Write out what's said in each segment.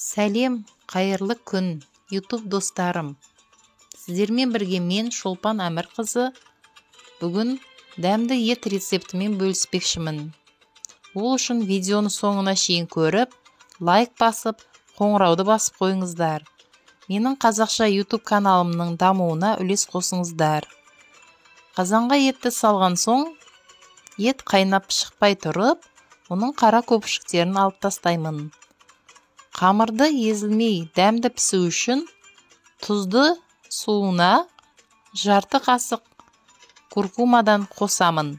Сәлем, қайырлы күн, YouTube достарым. Сіздермен бірге мен Шолпан Әмірқызы. Бүгін дәмді ет рецептімен бөліспекшімін. Ол үшін видеоны соңына шейін көріп, лайк басып, қоңырауды басып қойыңыздар. Менің қазақша YouTube каналымның дамуына үлес қосыңыздар. Қазанға етті салған соң, ет қайнап шықпай тұрып, оның қара көпіршіктерін алып тастаймын. Қамырды езілмей дәмді пісу үшін тұзды суына жарты қасық куркумадан қосамын.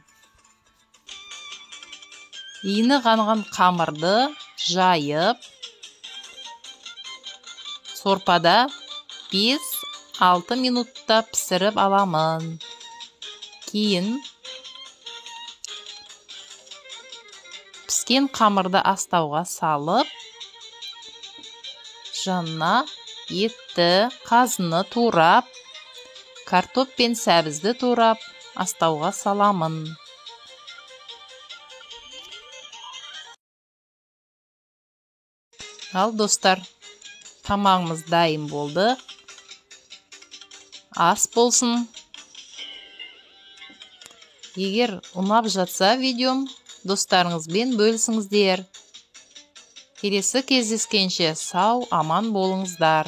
Иіні қанған қамырды жайып, сорпада 5-6 минутта пісіріп аламын. Кейін піскен қамырды астауға салып, жанына етті, қазыны турап, картоп пен сәбізді турап, астауға саламын. Ал достар, тамағымыз дайын болды. Ас болсын. Егер ұнап жатса видеом, достарыңызбен бөлісіңіздер. Келесі кездескенше сау, аман болыңыздар.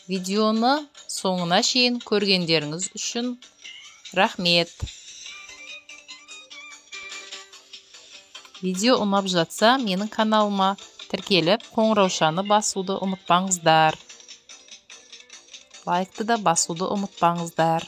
Видеоны соңына шейін көргендеріңіз үшін рахмет. Видео ұнап жатса, менің каналыма тіркеліп, қоңыраушаны басуды ұмытпаңыздар. Лайкты да басуды ұмытпаңыздар.